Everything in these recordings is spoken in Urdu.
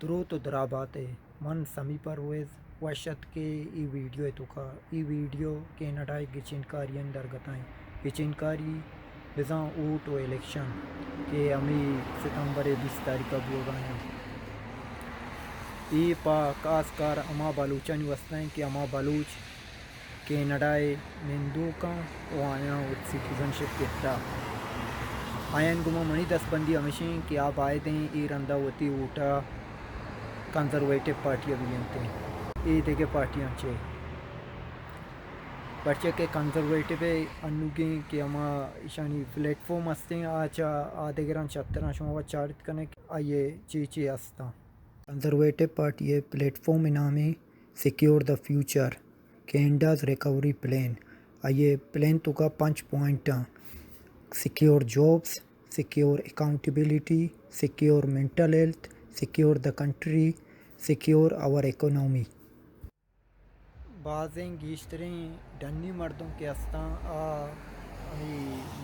درود و دراباتے من سمی پرویز وشت کے ای ویڈیو توکا ای ویڈیو کینیڈائی گچنکاری درگتائیں گچنکاری بزاں اوٹ و الیکشن کہ امی ستمبر 20 تاریخ بو گایا ای پا کاسکار اما بلوچانی وسطیں کہ اما بلوچ کینیڈائی نندو کا وایا سٹیزن شپ کتا آئین گما منی دس بندی ہمیشیں کہ آپ آئے دیں ای رندہ ہوتی اوٹا کنزرویٹو پارٹیاں بھی ہیں ای دیگے پارٹیاں چے پرچہ کے کنزرویٹو انوگیں کہ اما ایشانی پلیٹ فارم ہستیں آچا آدھگران چتران شما چارت کنے آئیے چی ہستا کنزرویٹو پارٹی پلیٹ فارم نامی secure the future Canada's recovery plan آئیے پلان تو کا 5 پوائنٹاں secure jobs secure accountability secure mental health secure the country secure our economy بعضیں گیشتریں ڈنی مردوں کے ہستاں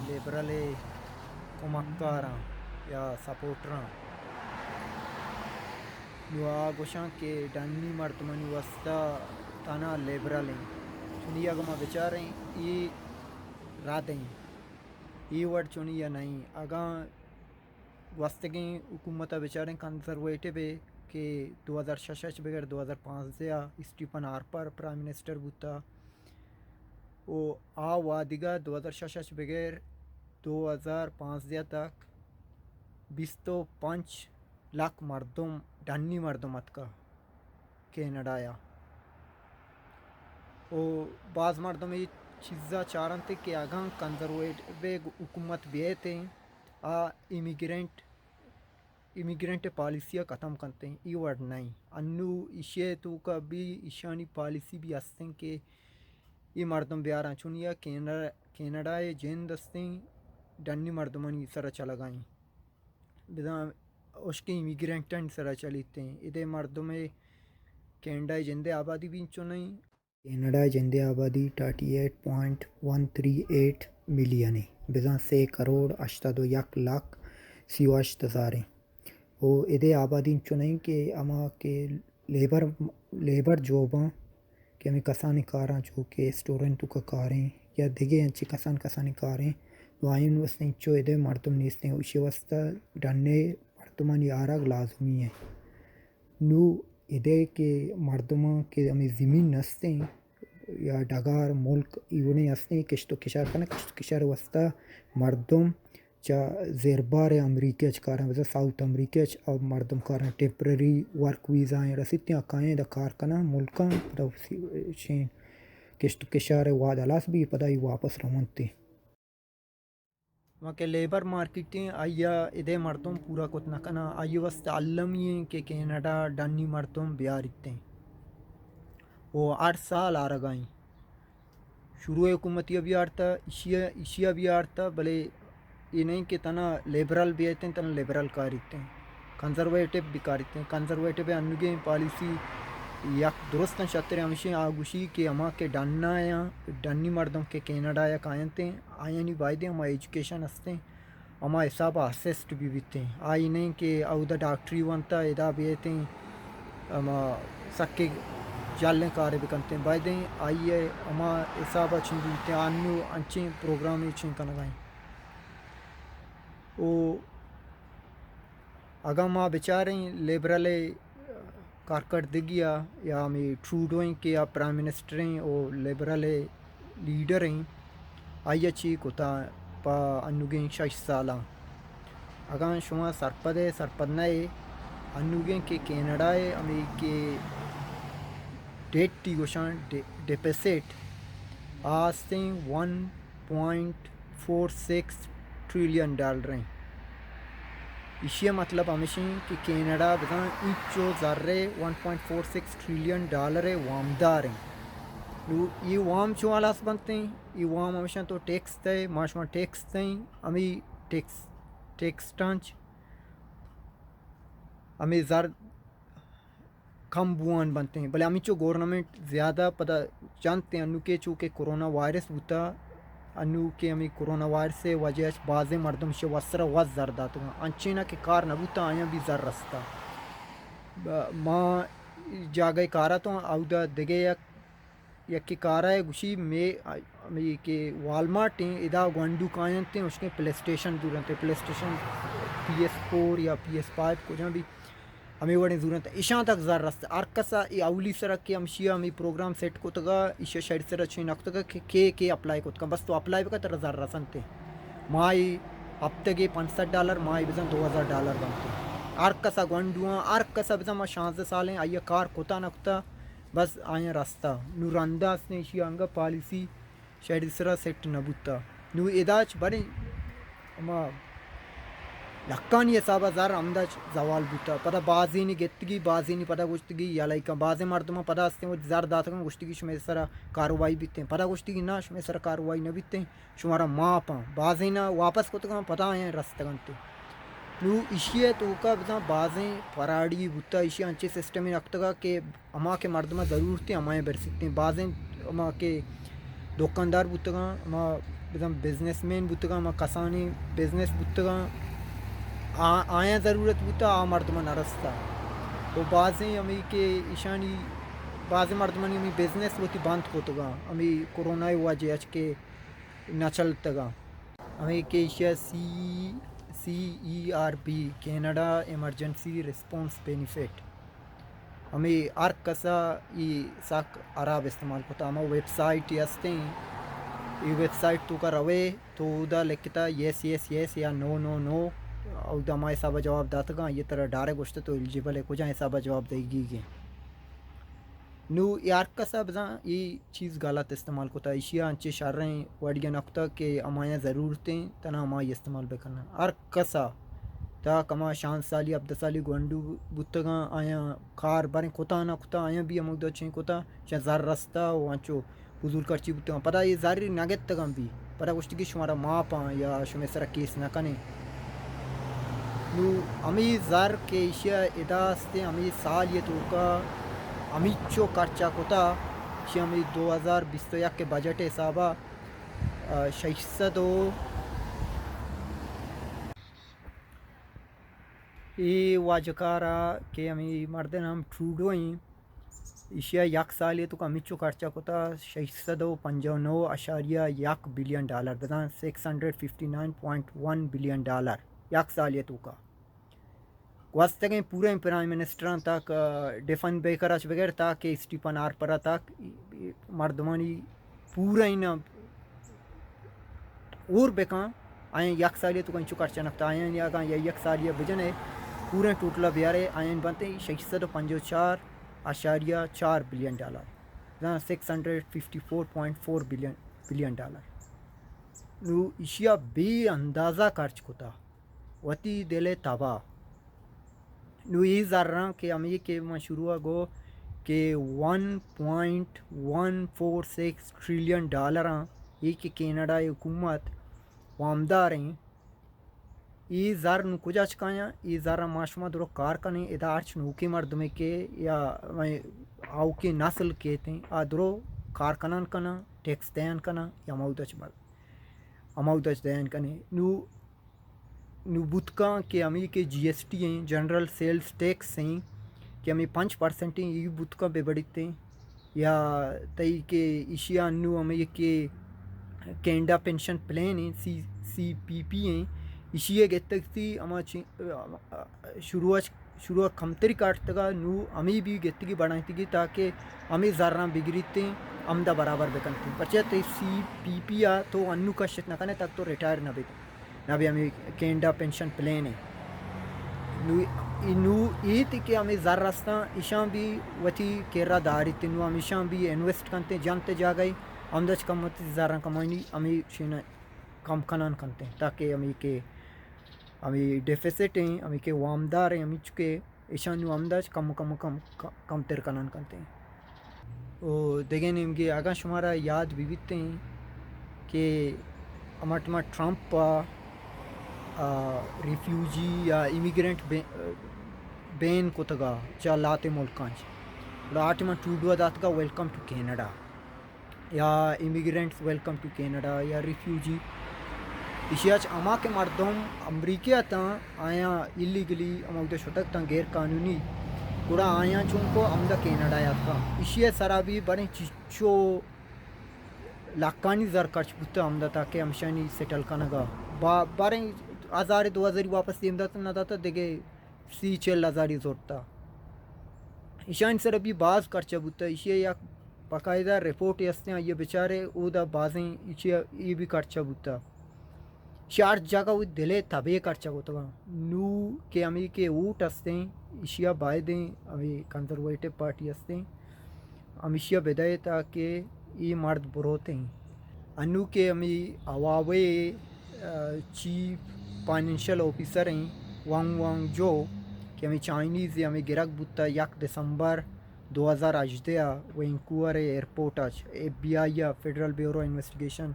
لیبرل کمکاراں یا سپورٹراں جو گوشاں کہ ڈنی مردمانی وسطہ تانا لیبرل ہیں چنی اگما بچاریں ای رادیں ای وڑ چنی یا نہیں اگاں وستگیں حکومتہ بچاریں کنزرویٹو کہ 2006 بغیر 2015 اسٹیفن ہارپر پرائم منسٹر بوتا او آ وادگا 2006 بغیر 2015 تک 25 لاکھ مردم ڈنی مردمت کا کینیڈایا او بعض مردم یہ چیزا چارن تھے کہ اگاں کنزرویٹو حکومت بھی تھے امیگرینٹ پالیسیاں ختم کرتے ہیں ای ورڈ نہیں انو ایشے تو کا بھی ایشانی پالیسی بھی ہستیں کہ ای مردم بیاراں چونیا کینیڈائے جین دستیں ڈنی مردمانی سرا چلا گائیں بدا اس کے امیگرینٹن سرا چلیتے ہیں ادھے مردم کینیڈائے جندے آبادی بھی چنیں کینیڈا جندے آبادی 38.138 ملین ہے بزاں 6 کروڑ 82 لاکھ 68 ہزار ہیں وہ ادھے آبادی چنیں کہ اما کے لیبر جوباں کہ ہمیں کسانی کاراں جو کہ اسٹورنٹوں کا کاریں یا دیگے انچی کسانی کاریں وائن وستیں چو ادھے مردم نیستیں اسی واسطہ ڈنے مردمانی آراگ لازمی ہیں نو ادھے کے مردماں کے ہمیں زمین نستیں یا ڈگار ملک ایونے ہستیں کشت و کشار کنا کشت و کشار واسطہ مردم چا زیربار امریکہ چکاریں ویسا ساؤتھ امریکہ اب مردم کاریں ٹیمپرری ورک ویزائیں رسیتیں اکائیں دا کار کنا ملکاں دا شین کشت و کشار واد علاس بھی پدائی واپس روانتے وہاں کے لیبر مارکیٹیں آئیا ادھے مردم پورا کتنا کنا آئی واسطہ علمی ہیں کہ کینیڈا ڈنی مردم بیارتے وہ 8 سال آرگائیں شروع حکومتیہ بھی آرتا ایشیا بھی آرتا بلے یہ نہیں کہ تنا لیبرل بھی آتے ہیں تنا لیبرل کارتے ہیں کنزرویٹو بھی کارتے ہیں کنزرویٹو انگیں پالیسی یک درستاً شتر ہمیشہ آگوشی کہ اما کے ڈننا یا ڈنی مردم کے کینیڈا یا کائنتے ہیں آئیں نہیں بائدیں اما ایجوکیشن ہستے ہیں اما حسابہ اسسٹ بھی بیتے ہیں آئی نہیں کہ او دا ڈاکٹری وانتا ادا بیتے ہیں اما سکے جالیں کارے بکنتے ہیں بائدیں آئیے اما حسابہ چھن بیتے ہیں آنو انچیں پروگرامی چھن کنگائیں او اگا ماں بیچاریں لیبرل کارکردگیہ یا ہمیں ٹروڈوئیں کہ یا پرائم منسٹریں او لیبرل لیڈر ہیں آئی اچھی کتا پا انوگیں 6 سالاں اگاں شما سرپد نئے انوگیں کہ کینیڈائے ہمیں کہ ڈیٹ ٹی گوشان ڈیپیسٹ آستیں 1.46 ٹریلین ڈالریں اسی مطلب ہمیشہ کہ کینیڈا بزاں انچو ذرے 1.46 ٹریلین ڈالر وامدار ہیں یہ وام چو آلاس بنتے ہیں یہ وام ہمیشہ تو ٹیکس تے معاشمہ ٹیکس تیں ہمیں ٹیکس ٹانچ ہمیں زر کم بوان بنتے ہیں بلے ہمیں چو گورنمنٹ زیادہ پتہ جانتے ہیں انو کے چونکہ کرونا وائرس ہوتا انو کہ ہمیں کرونا وائرس سے وجہ بعض مردم سے وسرا وز زر داتا انچینا کہ کار نبوتا آیا بھی زر رستا ما جاگای کارا تو اودا دیگه یکی کارای گوشی می که والمارٹ ہیں ادا گوانڈو کائن تے اس کے پلے اسٹیشن دورنتے پلے اسٹیشن PS4 یا PS5 کو جہاں بھی ہمیں وڑے دورنتے ایشان تک زار رست ارکسا ای اولی سرک کے ہمشیا ہمیں پروگرام سیٹ کو تگا ایشا شہر سر اچھے نکتگا کہ اپلائی کو تگا بس تو اپلائی بکا تر زار رسنتے مائی ہفتگے $65 مائی بزن $2000 بنتے ارکسا گوانڈوان ارکسا بزن ما 16 سالیں آئیا کار کتا نکتا بس آیا راستہ نو رنداس نے اسی آنگا پالیسی شہر سرا سیٹ نبوتا نو اداچ بڑے اما لکانی حسابہ زار امداچ زوال بوتا پدا بازی نی گتگی بازی نی پدا گوشتگی یا لائکا بازی مردما پدا ہستے وہ زار داتگا گوشتگی شمی سرا کاروائی بیتے پدا گوشتگی نا شمی سرا کاروائی نبیتے شمارا ماپا بازی نا واپس کتگا پدا آیا رستگانتے نو اشیاء تو کا بتا بازیں پراڑی بوتا اشیاء انچے سسٹم میں رکھتگا کہ اما کے مردمہ ضرورتیں امائیں بر سکتے ہیں بازیں اما کے دکاندار بوتگا اما بتا بزنس مین بوتگا اما کسانی بزنس بوتگا آیا ضرورت بوتا آ مردمہ نرستا وہ بازیں امی کے ایشانی بعض مردمانی امی بزنس ہوتی بند کتگا امی کرونا وجہ اچ کے نہ چلتگا امی کے اشیاء CERB Canada emergency response benefit ہمیں ہر کسا یہ ساک عراب استعمال کرتا ہمیں ویب سائٹ ہستے ہیں یہ ویب سائٹ تو کا روے تو دا لکھتا یس یس یس یا نو نو نو او دا ہمیں حسابہ جواب داتا گا یہ طرح ڈارے گوشتا تو ایلیجیبل ہے کجا حسابہ جواب دے گی گے نو یار کسا بزا یہ چیز غلط استعمال کرتا اشیاء انچے شار رہے ہیں وڈیا نکتا کہ ہمایاں ضرورتیں تنا ہمائی استعمال بکرنا ہر کسا تا کما 6 سالی 10 سالی گونڈو بوتگا آیا کار باریں کتا نہ کتا آیا بھی ہمیں چھیں کتا چاہ زار رستہ وانچو حضور کرچی بوتگا پدا یہ زاری نگت تگا بھی پدا گوشتی کی شمارا ماپا یا شمی سرا کیس نہ کنے نو ہمیں زار کے اشیاء اداستے ہمیں سال یہ تو کا ہمیں چو خرچہ کتا شی ہمیں 2021 کے بجٹ حسابہ 600 ای واجکارا کہ ہمیں مردن ہم ٹروڈو ہیں اشیاء یک سالی تو کا ہمیں خرچہ کتا $659.1 بلین بدان $659.1 بلین یک سالی تو کا واسطے پورے پرائم منسٹران تک ڈیفن بیکراچ بغیر تاکہ اسٹیپن آرپرا تک مردمانی پورا ہی نا اور بکاں آئیں یک سالی تو کنچو خرچہ نکتا آئیں یا یک سالی بجن ہے پورے ٹوٹلا بیارے آئیں بنتے $655.4 بلین $654.4 بلین نو اشیاء بے اندازہ خرچ کتا وتی دل تباہ نو یہ زر رہا کہ ہم یہ کہ شروع گو کہ $1.146 ٹریلین یہ کہ کینیڈا حکومت وامدار ہیں یہ زر نو کجا چکایا یہ زر معاشمہ درو کار کنے ادا ارچ نوکی مردمے کے یا آو کے نسل کے تھیں درو کار کنان کنا ٹیکس دین کنا یا امودچ دین کنے نو بتکاں کہ ہمیں کہ GST ہیں جنرل سیلز ٹیکس ہیں کہ ہمیں 5% ہیں یہ بتکاں بے بڑھتے ہیں یا تئی کہ اشیاء نو ہمیں یہ کہ کینیڈا پینشن پلان ہیں CPP ہیں اشیاء گتگتی ہما شروع کمتری کاٹتگا نو ہمیں بھی گتگی بڑھائیں تاکہ ہمیں زراں بگریتے ہیں عمدہ برابر بکنتے ہیں پرچہ تے CPP تو انو کا شت نہ کنے تک تو ریٹائر نہ بھی ہمیں کینیڈا پینشن پلان ہے نو یہ تھی کہ ہمیں زر رستہ ایشان بھی وتی کیرا داری تے نو ہم ایشان بھی انویسٹ کرتے جانتے جا گئی آمدچ کم ہوتی زراں کمائنی ہمیں شینا کم کنان کرتے ہیں تاکہ ہمیں ڈیفیسٹ ہیں ہمیں کہ وامدار ہیں ہمیں چکے ایشان نو آمدچ کم تر کنان کرتے ہیں دیکھیں نمگے آگاہ شمارا یاد بھی بیتے ہیں کہ ہمارا ٹرمپ ریفیوجی یا امیگرینٹ بین کو تگا چا لاتے ملکانچ لاٹ میں ٹروڈو داتگا ویلکم ٹو کینیڈا یا امیگرینٹس ویلکم ٹو کینیڈا یا ریفیوجی اشیاچ اما کے مردم امریکہ تا آیا ایلیگلی اما ادھر شتک تا غیر قانونی گوڑا آیا چونکو امدا کینیڈا یاتا اشیاء سرابی بڑے چچو لاکانی زر کچ بوتا امدا تاکہ ہمشانی سیٹل کنگا بارے 1000-2000 واپس دیم داتا نہ داتا دیگے 30-40 زورتا ایشان سر ابھی باز کرچا بوتا اشیاء یا باقاعدہ رپورٹ ہستے ہیں یہ بیچارے او دا بازیں یہ بھی کرچا بوتا چار جگہ وہ دلے تبے کرچا بوتا نو کہ ہمیں کہ اوٹ ہستے ہیں اشیاء بائدیں ہمیں کنزرویٹو پارٹی ہستے ہیں ہم اشیاء بدائے تاکہ یہ مرد بروتے ہیں انو کہ ہمیں اواوے چیف فائنینشل آفیسر ہیں وانگ جو کہ ہمیں چائنیز ہمیں گرک بوتا 1 دسمبر 2018 Vancouver airport FBI federal bureau investigation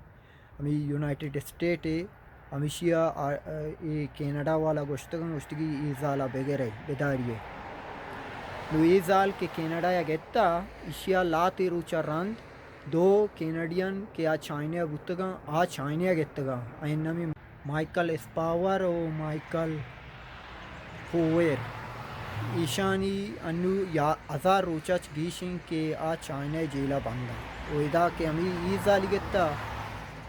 ہمیں یونائٹڈ اسٹیٹ ہے ہمیشہ کینیڈا والا گوشتگی ای زالا بغیر بیداری ہے نو ای زال کے کینیڈا یا گیتا اشیا لاتے روچا رند 2 کینیڈین کے چائنا بوتگا چائنا گیتگا این نمی مائیکل اسپاور و مائیکل فویر ایشانی انو یا 1000 روچاچ گیشن کہ چائنا جیلا بانگا ویدا کہ ہمیں ای زالی گیتا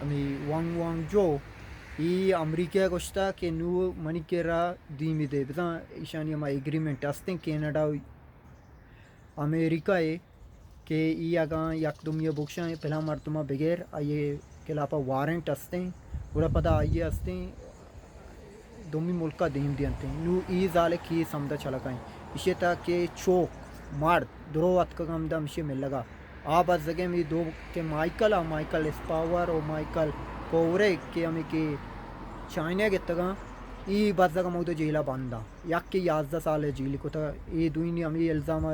ہمیں وانگ جو ای امریکہ گوشتا کہ نو منی کے را دیمی دے بزا ایشانی ہمیں ایگریمنٹ ہستے کینیڈا امریکہ ہے کہ ای اگاں یک دمیہ بکشاں پہلا مرتبہ بغیر آئیے کلاپا وارنٹ ہستے بڑا پتہ آئیے ہستے دومی ملکہ دیم دیانتے نو ای زالک ہی سمدہ چلکائیں اسے تا کہ چوک مرد درو وقت کا گمدہ مشے مل لگا آپ از جگہ میں 2 کہ مائیکل اسپاور اور مائیکل کوورے کہ ہمیں کہ چائنا گتگا ای باز جگہ مودہ جیلا باندھا یک کہ 11 سال جیلی کو تا ای دوینی ہمیں الزام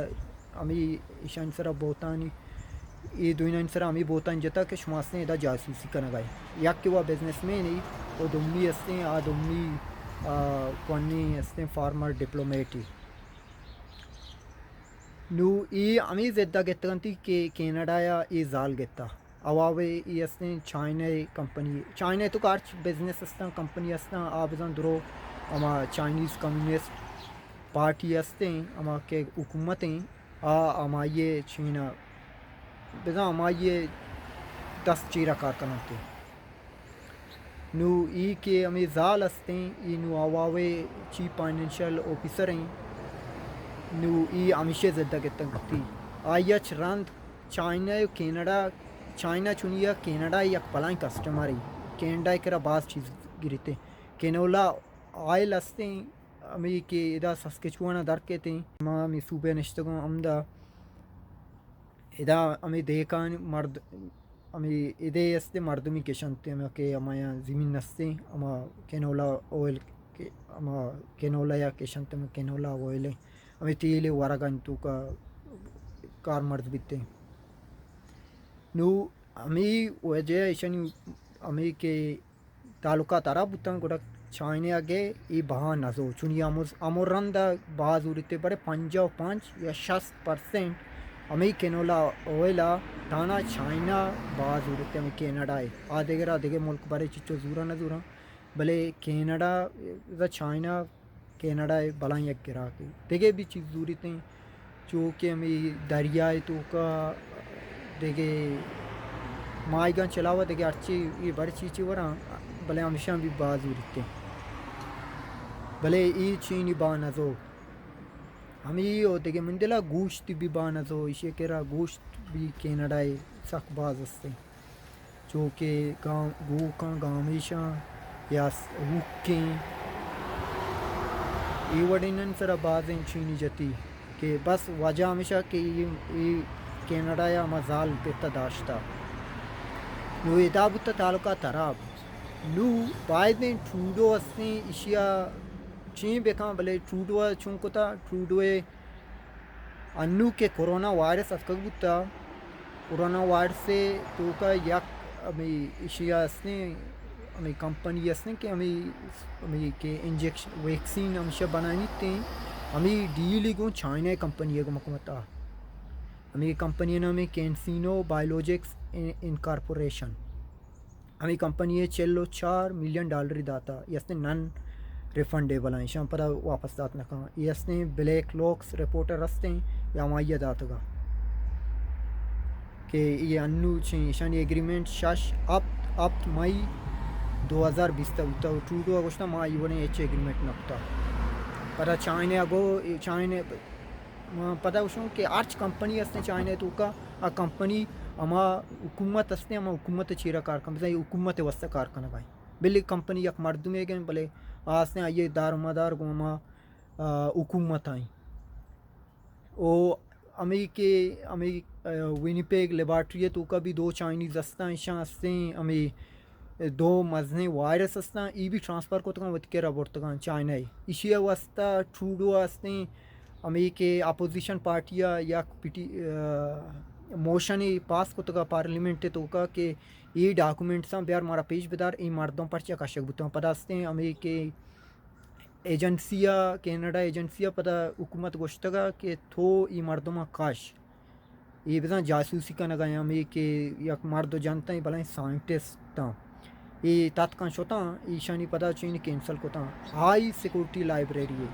ہمیں ایشان سرا بوتانی ای دوینی سرا ہمیں بوتان جتا کہ شماستے ہیں دا جاسوسی کنگائی یک کہ وہ بزنس میں نہیں وہ دمی ہستے ہیں دمی کوانی ہستے فارمر ڈپلومیٹی نو ای ہمیں زدہ گتگانتی کہ کینیڈا یا ای زال گتا اواوے ای ہستے چائنا کمپنی چائنا تو کارچ بزنس ہستا کمپنی ہستا آبزان درو اما چائنیز کمیونسٹ پارٹی ہستے اما کے حکومتیں اما یہ چینا بزا اما یہ 10 چیرہ کار کنتے نو ای کے ہمیں زال ہستے ای نو اواوے چیف فائنینشل آفیسر ہیں نو ای ہمیشہ زدہ گتگتی آئیچ رند چائنا کینیڈا چائنا چونیا کینیڈا یک پلائیں کسٹمر ہی کینیڈا ایک را بعض چیز گرتے کینولا آئل ہستے ہمیں کہ ادا سسکچوانا درکتے ہیں ہمیں صوبہ نشتگوں امدہ ادا ہمیں دیکھان مرد ہمیں ادے ہستے مردمی کشنتے ہمیں کہ ہمیں زمین ہستے ہمیں کینولا آئل ہمیں کینولا یا کشنتے ہمیں کینولا آئل ہمیں تیل ورگان تو کا کار مرد بیتے نو ہمیں وجہ ایشانی ہمیں کہ تعلقہ تارا بوتاں گوڑا چائنا گے ای بہا نزو چونی امور رندہ بعض ہوتے بڑے 55 یا 60% ہمیں کینولا اویلا تانا چائنا بعض ہوتے ہمیں کینیڈا ہے آدھے ملک بڑے چچو زورا نہ زورا بلے کینیڈا دا چائنا کینیڈا ہے بلائیں یک گرا کے دیکھے بھی چیز زورتے ہیں جو کہ ہمیں دریائے تو کا دیکھے مائی گاں چلاوا دیکھے اچھی یہ بڑی چیزیں ورا بلے ہمیشہ بھی باز ہوتے ہیں بلے ای چینی بانزو ہمیں وہ دیکھے مندلا گوشت بھی بانزو اسے کرا گوشت بھی کینیڈا ہے سخت باز ہستے جو کہ گو کا گامیشاں یا ہوکیں ای وڈینن سر بازیں چینی جتی کہ بس وجہ ہمیشہ کہ یہ کینیڈا یا مزال بیتا داشتا نو ادا بوتا تعلقہ تراب نو باید ٹروڈو ہستے اشیا چین بیکاں بلے ٹروڈو چونکو تا ٹروڈو انو کے کرونا وائرس اتکا بوتا کرونا وائرس سے تو کا یک ہمیں اشیا ہستے ہمیں کمپنی ہستے کہ ہمیں کہ انجیکشن ویکسین ہمیشہ بنانی تھیں ہمیں ڈیلی گوں چائنا کمپنی کو مکمتا ہمیں کمپنی نام ہے کینسینو بایولوجکس انکارپوریشن ہمیں کمپنی $4 ملین داتا یہ نن ریفنڈیبل ہیں شام پتہ واپس دات نہ کہاں یہ ہستے بلیک لوکس رپورٹر ہستے یا مائیہ دات گا کہ یہ انو چھیں شان یہ ایگریمنٹ شاش اب مئی 2020 تا ٹروڈو گوشتا ما ایونے ایچ ایگریمنٹ نکتا پتہ چائنا گو چائنا پتہ وشوں کہ آرچ کمپنی ہستے چائنا تو کا آ کمپنی اما حکومت ہستے اما حکومت چیرا کار کن بزائی حکومت واسطہ کار کن بھائی بلی کمپنی یک مردمے گئے بلے آستے آئیے دار مدار گو اما حکومت آئیں او امی ونیپیگ لیبارٹری تو کا بھی 2 چائنیز ہستاں ایشاں ہستیں امی 2 مزنے وائرس ہستاں ای بھی ٹرانسفر کو تکاں وت کے ربورتگاں چائنا ایشیا واسطہ ٹروڈو ہستیں امی کے اپوزیشن پارٹیا یا موشن پاس کو تکا پارلیمنٹ تو کا کہ یہ ڈاکومنٹساں بیار مارا پیش بدار ای مردوں پرچہ کاشک بتاں پتہ ہستیں امی کے ایجنسیا کینیڈا ایجنسیا پتہ حکومت گوشتگا کہ تھو ای مردمہ کاش یہ بزاں جاسوسی کا نگایا ہمیں کہ یک مرد جانتا ہی بلائیں سائنٹسٹ تاں یہ تاتکان شوتاں ایشانی پتہ چین کینسل کو تاں ہائی سیکورٹی لائبریری ہے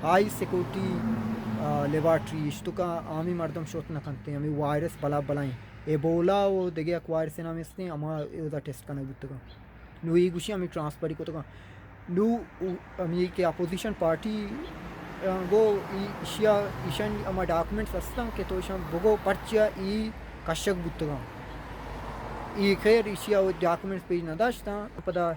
ہائی سیکورٹی لیبارٹری اشتو کا عامی مردم شوت نہ کنتے ہیں ہمیں وائرس بلا بلائیں ایبولا و دیگے ایک وائرس نام ہستے اما دا ٹیسٹ کرنا بتگا نو یہ گوشی ہمیں ٹرانسفری کو تگا نو ہمیں کہ اپوزیشن پارٹی گو ایشان اما ڈاکومنٹس ہستاں کہ تو ایشان بگو پرچہ ای کشک بتگا ای خیر ایشیا ڈاکومنٹس پیج نہ داشتاں پتہ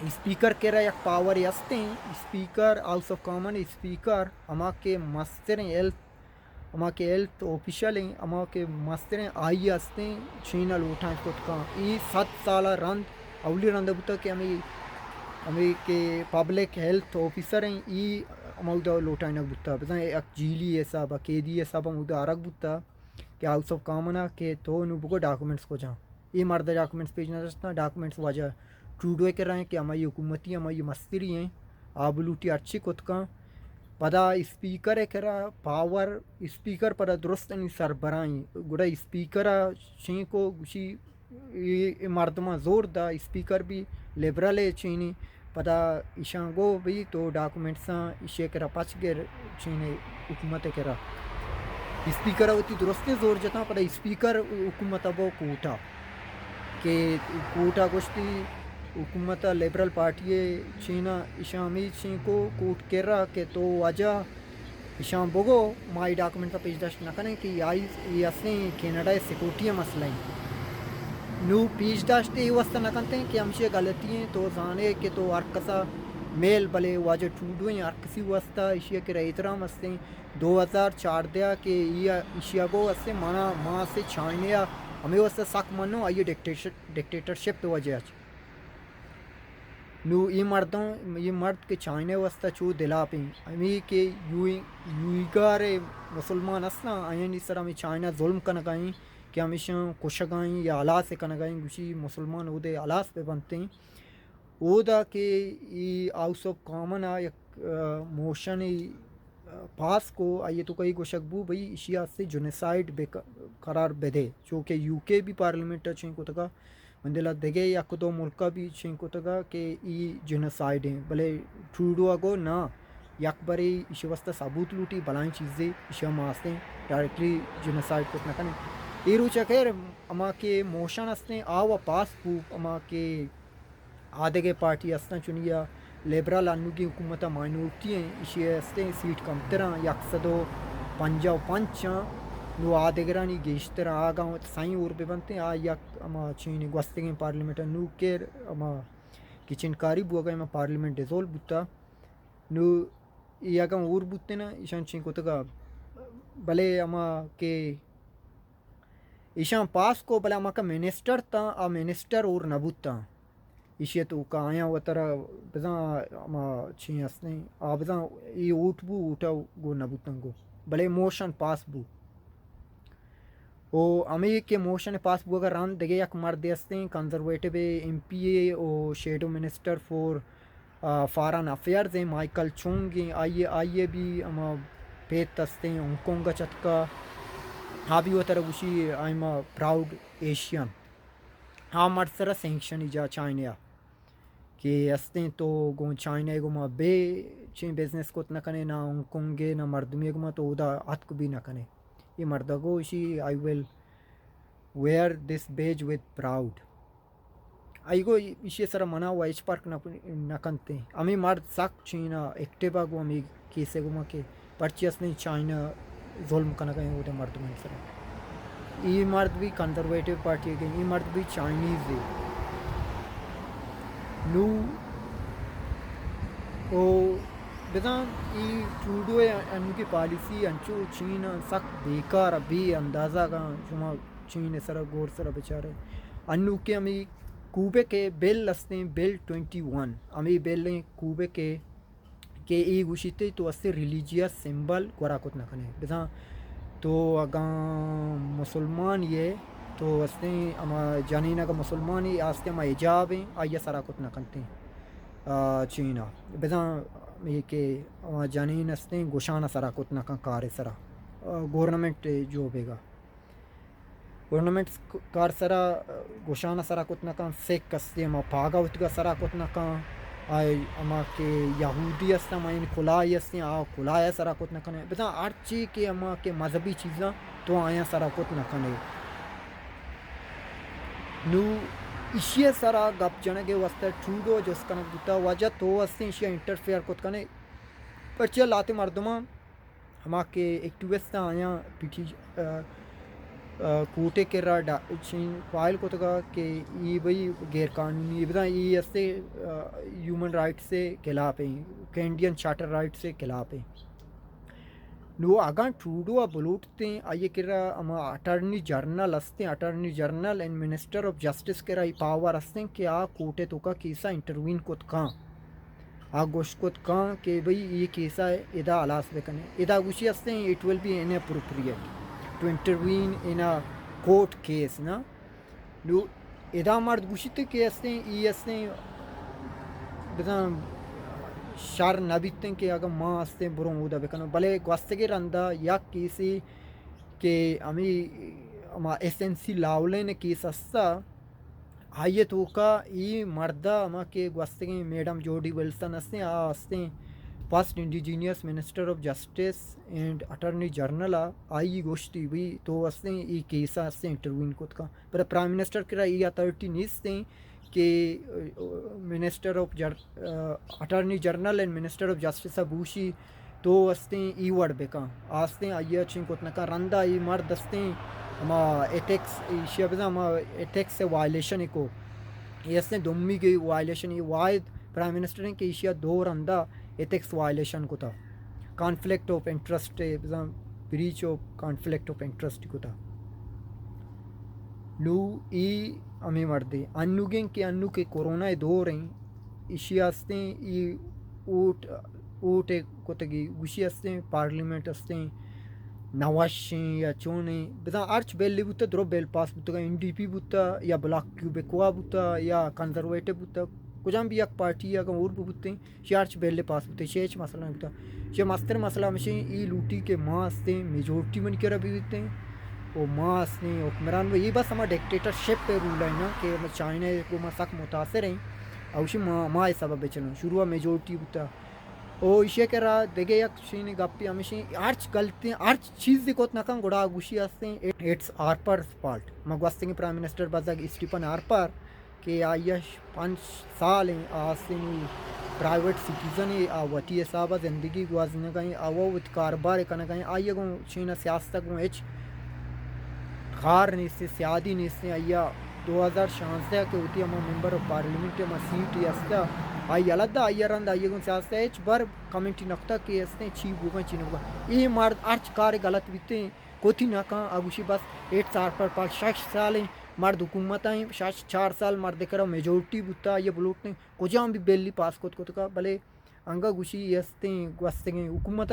اسپیکر کہہ رہا یک پاور ہستیں speaker house of common speaker اما کے مستریں اما کے ہیلتھ آفیشل ہیں اما کے مستریں آئی ہستیں چینل اٹھائیں کتکاں ای 7 سالہ رند اولی رند بتا کہ ہمیں کہ پبلک ہیلتھ آفیسر ہیں ای امودہ لوٹائنہ بتا بزاں ایک جیلی حسابہ قیدی حسابہ امودہ عرق بتا کہ ہاؤس آف کامنہ کہ تو نو بگو ڈاکومنٹس کو جاں ای مرد ڈاکومنٹس پیج نہ رسنا ڈاکومنٹس واجہ ٹروڈو کر رہے ہیں کہ ہماری حکومتی ہماری مستری ہیں آبلوٹی اچھی کتکاں پدا اسپیکر ہے کرا پاور اسپیکر پدا درست نہیں سربرائیں گڑا اسپیکر چین کو گوشی مردمہ زور دا اسپیکر بھی لیبرل ہے چینی پدا ایشان گو بھی تو ڈاکومنٹساں ایشے کرا پچ گر چینی حکومت کرا اسپیکر ہوتی درست زور جتا پدا اسپیکر حکومت ابو کوٹا کہ کوٹا گوشتی حکومت لیبرل پارٹی چینا ایشامی چین کو کوٹ کر رہا کہ تو وجہ ایشان بگو مائی ڈاکومنٹ پیش داشت نہ کریں کہ یہ اصلیں کینیڈا سیکورٹی مسئلہ ہیں نو پیش داشتے یہ واسطہ نہ کرتے ہیں کہ ہمشہ غلطی ہیں تو زانے کہ تو ارکسا میل بلے واجہ ٹوڈو ہیں ارکسی واسطہ ایشیا کے احترام ہستے 2014 کہ یہ ایشیا کو ہستے مانا ماں سے چائنیا ہمیں واسطہ سخت منو آئیے ڈکٹیٹرشپ پہ وجہ نو یہ مرد کے چائنا واسطہ چو دلا پیں ہمیں کہ یوگار مسلمان ہستاں آئین اس طرح ہمیں چائنا ظلم کا نگائیں کہ ہمیشہ کشگائیں یا آلاس سے کا نگائیں گوشی مسلمان او دے آلاس پہ بنتے ہیں او دا کہ یہ ہاؤس آف کامن یک موشن پاس کو آئیے تو کئی کو شکبو بھئی اشیاء سے جنیسائڈ بے قرار بدے چونکہ یو کے بھی پارلیمنٹ چین کو تکا مندلہ دگے یا کدو ملکہ بھی چین کو تکا کہ ای جنیسائڈ ہیں بلے ٹروڈو اگو نا یک بری اشی واسطہ ثبوت لوٹی بلائیں چیزیں اشیاء ماستے ڈائریکٹلی جنیسائڈ کو نہ کریں ای روچہ خیر اما کے موشن ہستیں آوا پاس کو اما کے آدھے کے پارٹی ہستاں چنیا لیبرل انو کی حکومتہ مائنورٹی ہیں اشی ہستیں سیٹ کم ترہ 155 نو آدھے گرانی گیشتر آگاں سائیں اور پہ بنتے ہیں یک اما چینی گوستگیں پارلیمنٹ نو کیر اما کچن کاری بو گئے اما پارلیمنٹ ڈیزول بوتا نو یہ اگاں اور بوتے نا ایشان چین کو تگا بلے اما کہ ایشان پاس کو بلے اما کا منسٹر تا آ منسٹر اور نبوتا ایشی تو کا آیا و طرح بزاں اما چین ہستیں آ بزاں ای اوٹ بو اوٹا گو نبوتن گو بلے موشن پاس بو او ہمیں کہ موشن پاس بو اگر ران دگے یک مرد ہستیں کنزرویٹو ایم پی اے او شیڈو منسٹر فارن افیئرز ہیں مائیکل چونگ ہیں آئیے بھی اما پیت ہستیں ہانگ کانگ چتکا ہاں بھی وہ طرح گوشی I am a proud Asian ہاں مرد سرہ سینکشن جا چائنیا کہ ہستے تو گو چائنا گما بے چین بزنس کو نہ کنے نہ ہانگ کانگے نہ مردمی گما تو ادا ہاتھ کو بھی نہ کنے یہ مردہ گو اسی I will wear this badge with proud I گو اسی سر منا ہوا ایچ پارک نہ کنتے ہمیں مرد سک چینا ایکٹیوا گو ہمیں کیسے گما کے پرچیس نہیں چائنا ظلم کنا گئے وہ مرد میں سر یہ مرد بھی کنزرویٹو پارٹی ہے یہ مرد بھی چائنیز ہے نو او بدان ای ٹروڈو ان کی پالیسی انچو چین سخت بیکار بھی اندازہ کا شما چین سر گور سر بیچارے انو کے ہمیں کوبے کے بیل لستے بیل 21 ہمیں بیل کوبے کے کہ ای گوشیتے تو اسے ریلیجیس سمبل گورا کت نہ کنے بزاں تو اگاں مسلمان یہ تو استے اما جانینا کا مسلمان ہی آستے اما ایجاب ہیں آئیے سارا کت نہ کنتے چینا بزاں یہ کہ اما جانین استے گوشانہ سارا کت نہ کن کار سرا گورنمنٹ جو بیگا گورنمنٹ کار سرا گوشانہ سرا کت نہ کن سیک استے اما پاگا اتگا سرا کت نہ کن آئی اما کہ یہودی استا اما ان کلائی استے کلائی سرا کت نہ کنے بزاں ہر چیز کے اما کہ مذہبی چیزاں تو آیا سرا کت نہ کنے نو اشیا سرا گپ جنگے واسطہ ٹروڈو جس کنک بوتا وجہ تو استے اشیا انٹرفیئر کت کنے پرچیا لاتے مردمہ ہما کہ ایکٹیوسٹ آیا پیٹھی کوٹے کے را چین فائل کو تکا کہ یہ بھئی غیر قانونی بتا یہ استے ہیومن رائٹ سے خلاف ہیں کینیڈین چارٹر رائٹ سے خلاف ہیں نو اگاں ٹروڈو بلوٹتے ہیں آئیے کہ رہا اما اٹارنی جرنل استے attorney general and minister of justice کے رہا پاور استے کہ کوٹے تو کا کیسا انٹروین کت کان گوشت کت کان کہ بھئی یہ کیسا ہے ادا علاس بکنے ادا گوشی استے ہیں it will be inappropriate to intervene in a court case نا نو ادا مرد گوشیتے کہ استے ای استے بزن شر نبیتے کہ اگر ماں استے برون ہودا بکنو بلے گوستگی رندہ یک کیسی کہ اما ایسنسی لاولین کیس استا آئیے تو کا ای مردہ اما کہ گوستگی میڈم جوڈی ولسن استے استے first indigenous minister of justice and attorney general آئی گوشتی بھی تو استے ای کیسا استے انٹروین کت کا پر پرائم منسٹر کرا ای اتھارٹی نیستے کہ minister of attorney general and minister of justice بوشی تو استے ای وڑ بکا آستے آئیے اچھیں کت نکا رندہ ای مرد استے اما ایتھکس ایشیا بزا اما ایتھکس سے وائلیشن کو یہ استے دمی گئی وائلیشن یہ واحد پرائم منسٹر ہیں کہ ایشیا دو رندہ ایتھکس وائلیشن کو تھا conflict of interest breach of conflict of interest کو تھا لو ای ہمیں مردے انو گیں کہ انو کے کورونا دور ہیں ایشیا استے ای اوٹ کو تگی گوشی استے پارلیمنٹ استے نواشیں یا چونیں بزا ارچ بیل لی بوتا درو بیل پاس بوتا این ڈی پی بوتا یا بلاک کیوبیکوا بوتا یا کنزرویٹو بوتا کجام بھی یک پارٹی یا اور بھی بوتے ہیں شارچ بیل پاس بوتے شیچ مسئلہ بوتا شی مستر مسئلہ ہمشیں ای لوٹی کے ماں استے میجورٹی من کرا بھی ہوتے ہیں وہ ماں استے حکمران وہ یہ بس ہمارا ڈکٹیٹر شپ پہ رول ہے نا کہ چائنا کو ماں سخت متاثر ہیں اوشی ماں سبب بچنا شروع میجورٹی بوتا او ایشیا کہہ رہا دیکھے یک شین گپی ہمیشہ ارچ غلطی ارچ چیز دیکھوت نکن گوڑا گوشی ہستے اٹس آرپر فالٹ مگوستے پرائم منسٹر بزاگ اسٹیپن آرپر کہ آئیش 5 سال ہیں آستے پرائیویٹ سٹیزن وٹی صاحبہ زندگی گوازنے گئیں آو کاروبار کرنے گئیں آئیے گو چینا سیاست گو ایچ غار نیستے سیادی نیستے آئیا 2016 کے ہوتی ہم ممبر آف پارلیمنٹ ہم سیٹ استا آئی الگ آئیے رند آئیے گو سیاست ایچ بر کمیٹی نقطہ کہ استے چی بوگا چی نبوگا یہ مرد ارچ کار غلط بیتے ہیں کوتی نہ کہاں آگوشی بس 8 سال پر 6 سال ہیں مرد حکومت آئیں 4 سال مرد کرا میجورٹی بوتا یہ بلوٹنے کجام بھی بیلی پاس کو کا بلے انگا گوشی استے گوستے حکومت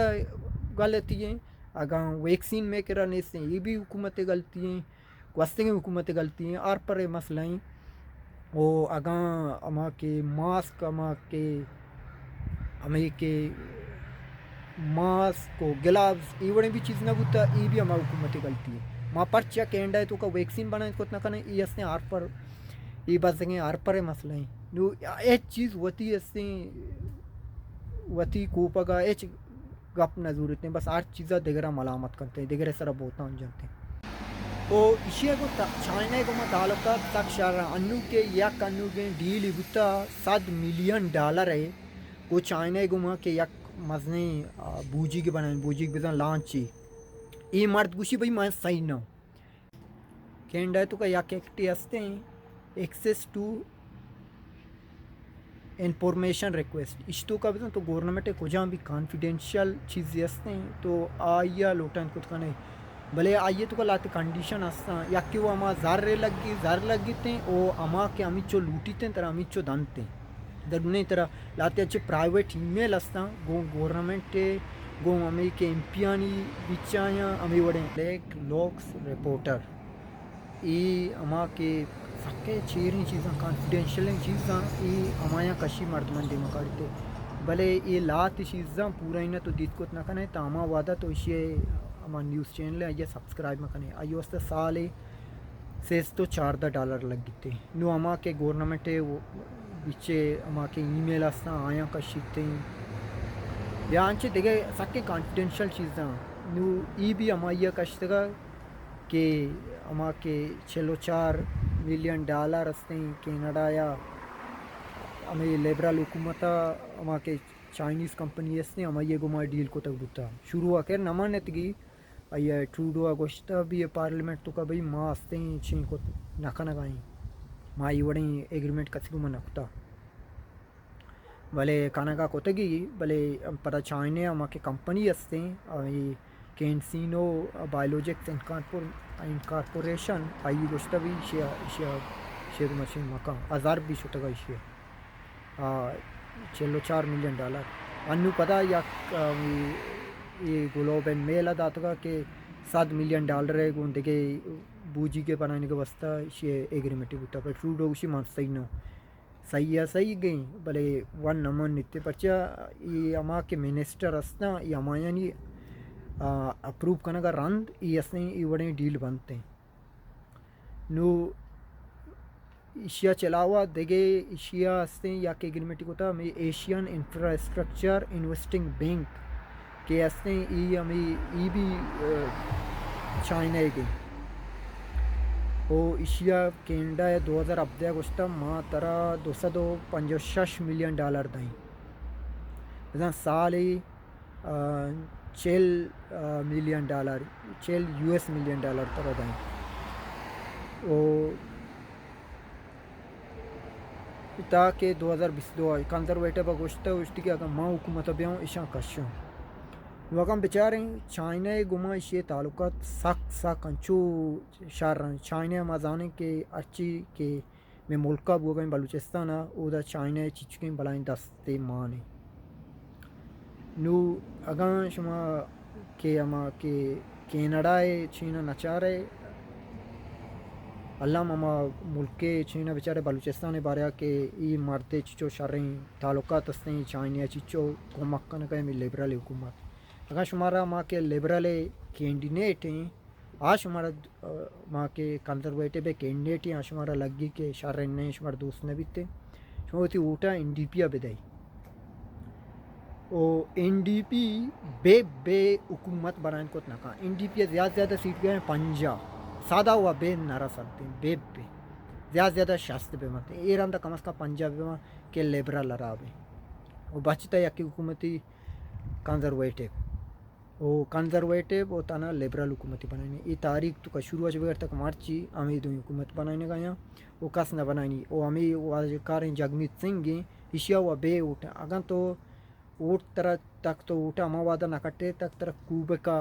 غلطی ہیں اگاں ویکسین میں کرا نیستے یہ بھی حکومت غلطی ہیں گوستے حکومت غلطی ہیں آر پر مسئلہ ہیں وہ اگاں اما کے ماسک اما کے ہمیں کہ ماسک کو گلابز یہ بڑے بھی چیز نہ بوتا یہ بھی ہمارا حکومت غلطی ہے ماں پرچیا کینڈا ہے تو کا ویکسین بنائیں کو نہ کرنے یہ استے آر پر یہ بس دیں ہر پرے مسئلہ ہیں نو ایچ چیز وتی اسیں وتی کوپا کا ایچ گپ نہ ضرورت ہیں بس ہر چیزہ دیگرہ ملامت کرتے ہیں دیگرہ سرہ بوتا ہوں جانتے ہیں او اشیاء کو چائنا کو تعلقات تک شارع انو کے یک انو کے ڈیل بتا $100 ملین ہے وہ چائنا کو کہ یک مزنے بوجی کے بنائیں بوجی کے بزن لانچی ای مرد گوشی بھئی میں صحیح نہ کینڈا تو کا یک ایکٹی ہستے ہیں ایکسیس ٹو انفارمیشن ریکویسٹ اس تو کا بزن تو گورنمنٹ کو جہاں بھی کانفیڈینشیل چیزیں ہستے ہیں تو آئیا لوٹن کچھ کا نہیں بھلے آئیے تو کا لاتے کنڈیشن ہستا یا کہ وہ اما زر لگی تھیں او اما کے امی چو لوٹی تھیں ترہ امی چو دن در انہیں طرح لاتے اچھے پرائیویٹ ای میل ہستا گو گورنمنٹ گو امی کے امپیانی بچایاں امی وڑیں بلیک لوکس رپورٹر ای اما کے سکے چیریں چیزاں کانفیڈینشیل چیزاں ای امایاں کشی مردمندی مکارتے بھلے یہ لات چیزاں پورا ہی نہ تو دیت کو نہ کنے تا اما وعدہ تو اسے اما نیوز چینل ہے آئیے سبسکرائب مکنے آئیے واسطہ سالے سیز تو $14 لگ گئے نو اما کے گورنمنٹ بچے اما کے ای میل ہستا آیاں کشیتے یا انچے دیکھے سکے کانفیڈینشیل چیزاں نو ای بھی اما یہ کشتگا کہ اما کے $4 ملین ہستے ہیں کینیڈا یا ہمیں لیبرل حکومتہ اما کے چائنیز کمپنی ہستے ہیں اما یہ گما ڈیل کو تک بتا شروع آکر نمانت گی آئیے ٹروڈو گوشتا بھی پارلیمنٹ تو کا بھئی ماں ہستے ہیں چھین کو نکا نگائیں ماں یہ وڑیں ایگریمنٹ کسی کو میں نکتا بھلے کانگا کو تگی بھلے پتہ چائنے اما کے کمپنی ہستے ہیں کینسینو بایولوجکس انکارپوریشن آئی گوشتا بھی شیر مشین مکان 1020 تگا اشیاء $4 ملین انو پتہ یا یہ گلوب اینڈ میل داتگا کہ $7 ملین ہے گون دیکھے بوجی کے بنانے کے واسطہ یہ ایگریمنٹ بتا پر ٹروڈو اسی مان صحیح نہ صحیح گئیں بھلے ون نمان نتے پرچہ یہ اما کے منسٹر ہستا یہ امایاں نہیں اپروو کرنے کا رند یہ ہستے ہیں یہ بڑے ڈیل بنتے ہیں نو ایشیا چلاوا دیگے ایشیا ہستے ہیں یا کہ ایگریمنٹ کو تھا ہمیں ایشین انفراسٹرکچر انویسٹنگ بینک کے ہستے ہیں ای ہمیں ای بھی چائنا کے او ایشیا کینیڈا 2017 گوشتا ماں ترہ $256 ملین دائیں مثلا سال $4 ملین $4 ملین ترہ دائیں او تاکہ 2022 کنزرویٹو گوشتا گوشتی کہ اگر ماں حکومت بیاؤں اشاں کشوں وقام بچاریں چائنا گما اشیاء تعلقات سک انچو شارن چائنا مازانے کے اچھی کہ میں ملکہ بوگیں بلوچستانہ او دا چائنا چچکیں بلائیں دستے مانے نو اگاں شما کہ اما کہ کینیڈا چھینا نچارے اللہ ماما ملک چھینا بیچارے بلوچستان باریا کہ ای مرد چچو شریں تعلقات ہستے ہیں چائنا چچو کو مکن کا میں لیبرل حکومت اگر شمارا ماں کے لیبرل کینڈیڈیٹ ہیں آج شمارا ماں کے کنزرویٹو کینڈیڈیٹ ہیں آج شمارا لگی کہ شریں نہیں شمار دوست نے بھی تھے شمار ہوتی اوٹا N D P بدائی O N D P بے حکومت بنائیں کو نکا این ڈی پی زیادہ سیٹ گئے ہیں 50 سادہ ہوا بے نارا سکتے ہیں بے زیادہ شاست بے مانتے ہیں ایران دا کم از کم 50 بے مان کہ لیبرل رابے وہ بچتا ہے یکی حکومتی کنزرویٹو او کنزرویٹو او تانا لیبرل حکومتی بنائیں یہ تاریخ تو کا شروع ہے بغیر تک مارچی ہمیں دو حکومت بنائیں گا وہ کس نہ بنائیں او ہمیں واضح کاریں جگمیت سنگھ ہیں اشیا ہوا بے اوٹا اگر تو اوٹ طرح تک تو اوٹا ہما وعدہ نہ کٹے تک طرح کوبے کا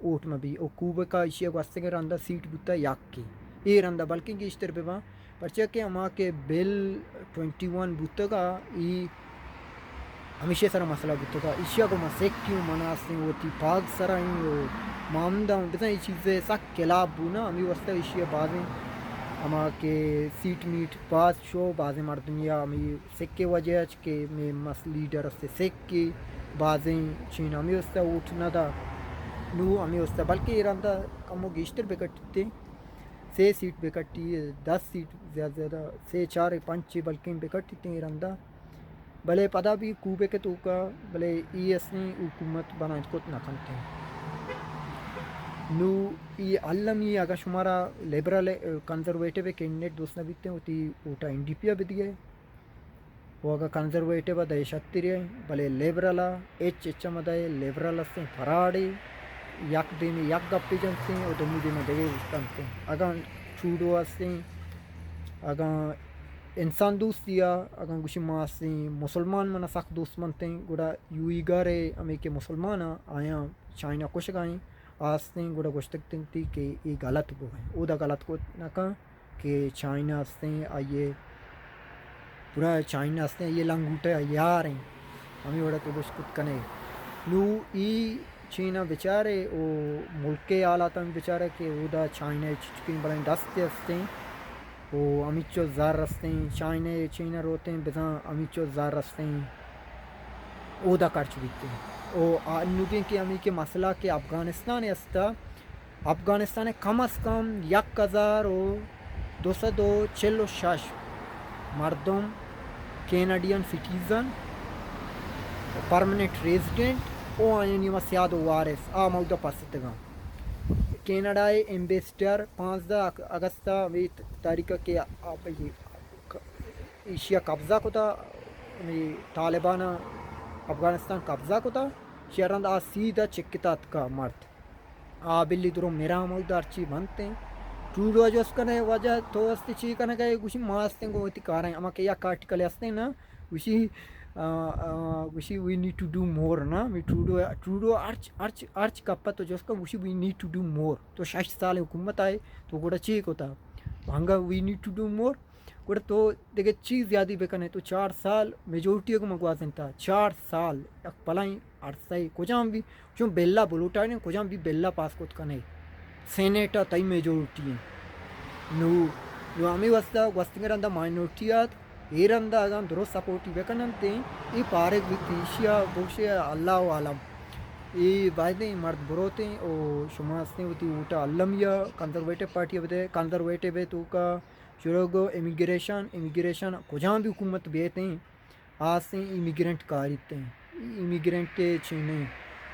اوٹ میں بھی او کوبے کا اشیا کو ہستے گا رندہ سیٹ بتا یک کی یہ رندہ بلکہ کی اشتر پہ وہاں پرچہ کہ ہما کے بل 21 بتا گا یہ ہمیشہ سارا مسئلہ بتا گا اشیا کو مسیک کیوں مناستے ہیں وہ تی پاک سارا ہیں وہ معامدہ بتا یہ چیزیں سک کلاب بونا ہمیں واسطہ اشیا بازیں ہما کے سیٹ میٹ باز شو بازیں مردمیا ہمیں سکے وجہ کہ میں مس لیڈر ہستے سکے بازیں چھین ہمیں واسطہ اوٹنا دا نو ہمیں واسطہ بلکہ یہ رندہ کمو گیشتر بکٹتے 6 سیٹ بکٹی 10 سیٹ زیادہ 6 4 5 6 بلکہ بکٹی تیں رندہ بلے پدا بھی کوبے کے تو کا بلے ای اسنی حکومت بنا کت نہ کنتے نو ای علمی اگر شمارا لیبرل کنزرویٹو کینڈیڈیٹ دوست نبیتے ہوتی اوٹا این ڈی پی بدیے وہ اگر کنزرویٹو دے شتری بلے لیبرلا ایچ مدائے لیبرل سے فراڑی یک دین یک گپی جنتے اور دمی دین دے کنتے اگر ٹروڈو سے اگر انسان دوستیا اگر گوشی ماسی مسلمان منا سخت دوست منتے گوڑا یوئی گارے ہمیں کہ مسلمان آیا چائنا کش گائیں آستے گوڑا گوشتکتے تھی کہ یہ غلط بو ہے او دا غلط کو نہ کہا کہ چائنا سے آئیے پورا چائنا سے یہ لنگوٹے یار ہیں ہمیں وڑا تو گوشت کت کنے نو ای چینا بیچارے او ملک کے آلات میں بیچارے کہ او دا چائنا چکین بلائیں دستے ہستے او امیچو زار رستے ہیں چائنا روتے ہیں بزاں امیچو زار رستے ہیں او دا کرچ بیتے ہیں او نوگیں کہ ہمیں کے مسئلہ کہ افغانستان استا افغانستان کم از کم 1246 مردم کینیڈین سٹیزن پرمننٹ ریزیڈنٹ او آئینی و سیاد و وارث مودا پاستگاں کینیڈائی ایمبیسڈر 15 اگست تاریخ کے ایشیا قبضہ کو تھا طالبان افغانستان قبضہ کو تھا شہرند سیدھا چکتات کا مرد بلی درو میرا مودا ارچی بنتے ہیں ٹروڈو جو اس کا وجہ تو استے چی کنا گئے گوشی ماستے گو ہوتی کارائیں اما کہ یک آرٹیکل استے نا گوشی we need to do more نا ٹروڈو ارچ کپا تو جو اس کا گوشی we need to do more تو 6 سال حکومت آئے تو گوڑا چیک ہوتا بھانگا we need to do more گوڑا تو دیکھے چیز زیادی بکنے تو 4 سال میجورٹی کو مگوازن تھا 4 سال یک پلائیں عرصائی کجام بھی چون بیلا بلوٹائیں کجام بھی بیلا پاس کت کنے سینیٹا تائی میجورٹی ہیں نو ہمیں وستنگر اندہ مائنورٹیات ایرندہ اگر درست سپورٹی بکنن تیں ای پارک بھی تیشیا بوشی اللہ عالم ای بائدیں مرد بروتیں او شما ہستے ہوتی اوٹا علمیہ کنزرویٹو پارٹی بدے کنزرویٹو بے تو کا شروع گو امیگریشن کجام بھی حکومت بیتے ہیں آسیں امیگرینٹ کاریتے ہیں امیگرینٹ کے چینے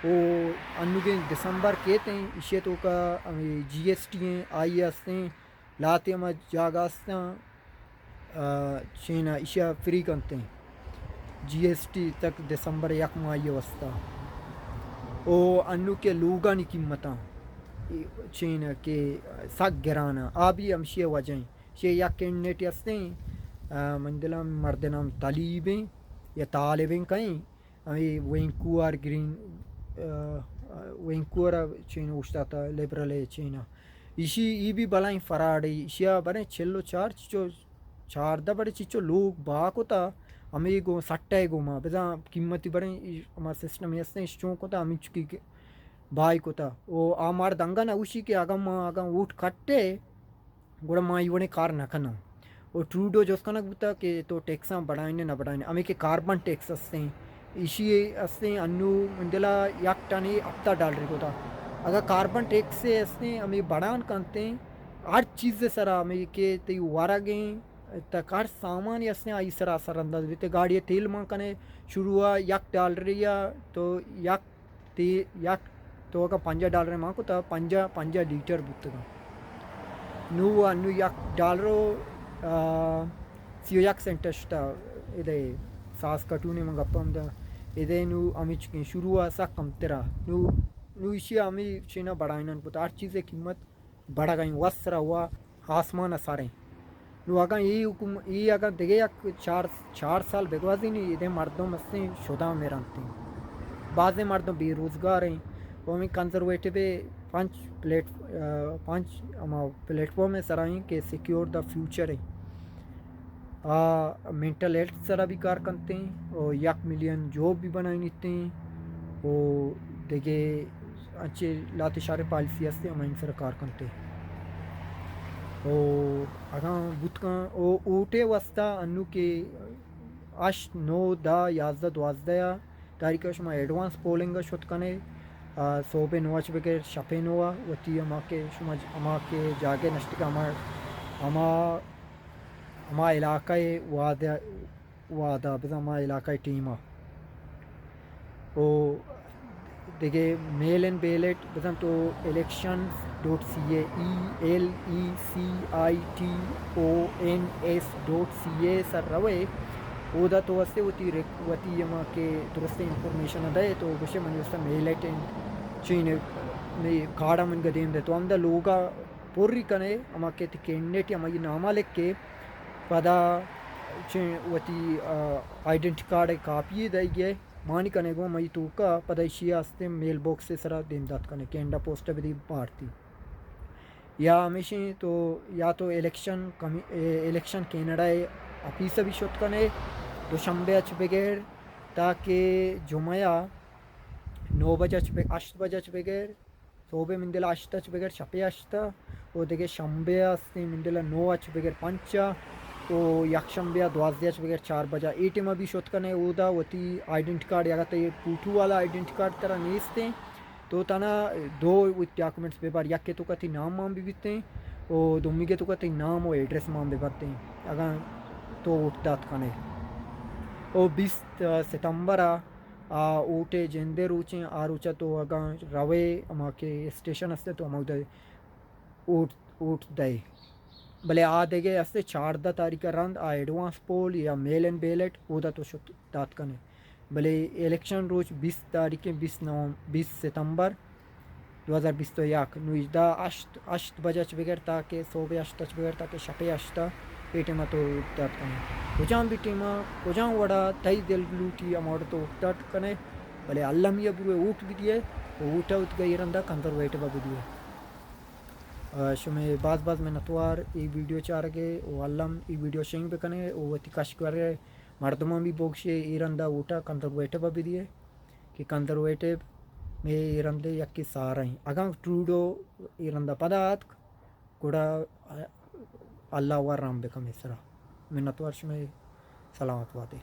او انوگیں دسمبر کہتے ہیں اشیاء تو کا جی ایس ٹی ہیں آئی ہستے ہیں لاتے ہم جاگاستاں چینا اشیاء فری کرتے ہیں جی ایس ٹی تک دسمبر یک ماہی وسطہ او انو کے لوگاں کی قیمتاں چینا کے سک گرانا آبی ہمشیہ وجہیں شیع یک کینڈیڈیٹ ہستے ہیں مندلہ مردنام طالبیں یا طالبیں کہیں وینکوور گرین وینکوور چینا اشتا تھا لیبرل ہے چینا اسی ای بھی بلائیں فراڈ ہے اشیا بڑے چلو چاردہ بڑے چیچو لوگ باق ہوتا ہمیں گو سٹے گو ماں بزا قیمتی بڑے ہمارا سسٹم ہستے ہیں چون کو تا ہمیں چکی بائی کو تا او آمار دنگا نا اوشی کے آگا ماں آگا اوٹ کٹے گوڑا ماں ایونے کار نہ کھنا اور ٹروڈو جو اس کا نکتا کہ تو ٹیکساں بڑھائیں نہ بڑھائیں ہمیں کہ کاربن ٹیکس ہستے ہیں اسی ہستے انو مندلہ یک ٹانی $7 کو تھا اگر کاربن ٹیکس سے ہستے ہمیں بڑھان کانتے ہیں ہر چیز سے سرا ہمیں کہ تی وارا گئیں تک ہر سامان ہستے آئی سرا سر انداز بیتے گاڑی تیل ماں کنے شروع ہوا $1 یا تو یک تو اگر $5 ماں کو تھا 5 لیٹر بوتے گا نو $1 31 سینٹس تا ادھے ساس کٹونے منگا پم دا ادھے نو ہمیں چکیں شروع ہوا سا کم ترہ نو اسی ہمیں چینا بڑھائنان پتا ہر چیزیں قیمت بڑھا گئیں وسرا ہوا آسمان ساریں نو اگر یہ اگر دیکھے یک 4 سال بگوازی نہیں ادھے مردوں مستے شدہ میں رانتے ہیں بعض مردوں بے روزگار ہیں وہ ہمیں کنزرویٹو 5 پلیٹ فارم میں سرائیں کہ سیکیور دا فیوچر ہے مینٹل ہیلتھ سرا بھی کار کرتے ہیں اور 1 ملین جاب بھی بنائیں نیتے ہیں اور دیکھے اچھے لاتے شارے پالیسی ہستے ہم ان سرکار کرتے ہیں اور اگر بودکاں او اوٹے وسطہ انو کے 8 9 10 11 12 تاریخ شما ایڈوانس پولنگ شد کنے صوبے نواچ بغیر شپے نوا وتی اما کے شما اما کے جاگے نشتک اما علاقۂ وعدہ بز اما علاقۂ ٹیمہ او دیگه میل اینڈ بیلٹ بزن تو elections.ca elections.ca سر روے اودا تو وستے وتی اما کے درست انفارمیشن دے تو گوشے من وستا میلٹ چین میں کارڈا من گدیم دے تو ہم دا لوگا پوری کنے اما کے کینڈیڈیٹ اما یہ نامہ لکھ کے پدا وتی آئیڈینٹی کارڈ کاپی دے گئے مانی کنے گو مئی تو کا پدا شیا ہستے میل باکس سے سرا دین دات کنے کینڈا پوسٹ بدی بارتی یا ہمیشہ تو یا تو الیکشن کینیڈا آفیس بھی شد کنے دوشنبے اچ بغیر تاکہ جمعہ 9 بجے 8 بجے بغیر صوبے مندلا 8 اچ بغیر شپے 8 او دیگه شنبے ہستے مندلا 9 اچ بغیر 5 تو یک شنبہ 12 اچ بغیر 4 بجا ای ٹیم بھی شوت کنے اودا وتی آئیڈینٹی کارڈ یا تے پوٹو والا آئیڈینٹی کارڈ ترا نیستے تو تنا دو وت ڈاکومنٹس بے بار یک کے تو کتی نام مام بھی بیتے او دومی کے تو کتی نام و ایڈریس مام بے برتے اگر تو اوٹ دات کنے او 20 ستمبر اوٹے جندے روچیں روچا تو اگاں روے اما کے اسٹیشن ہستے تو ہم اوٹ دے بلے دے گئے ہستے 14 تاریخ رند ایڈوانس پول یا میل اینڈ بیلٹ اودا تو شد دات کنے بلے الیکشن روچ 20 تاریخ 20 ستمبر 2021 نوجدہ 8 بجے بغیر تاکہ صوبے 8 بغیر تاکہ شپے 8 ای ٹیمہ تو دات کنے کجام بھی ٹیمہ کجام وڑا تئی دل لوٹی اموڑ تو دات کنے بلے اللہ میاں بروے اوٹ بھی دیے اوٹ گئی رندہ کنزرویٹو بھی دیے شمے بعض میں نتوار ای ویڈیو چار گے او علم ای ویڈیو شنگ بکنے او وتی کش کرے مردمان بھی بوکشے ای رندہ اوٹا کنزرویٹو بھی دیے کہ کنزرویٹو میں ای رندے یکی سارا ہیں اگاں ٹروڈو ای رندہ پدات گوڑا اللہ ور رام بکم اسرا میں نتوار شمے سلامت واتے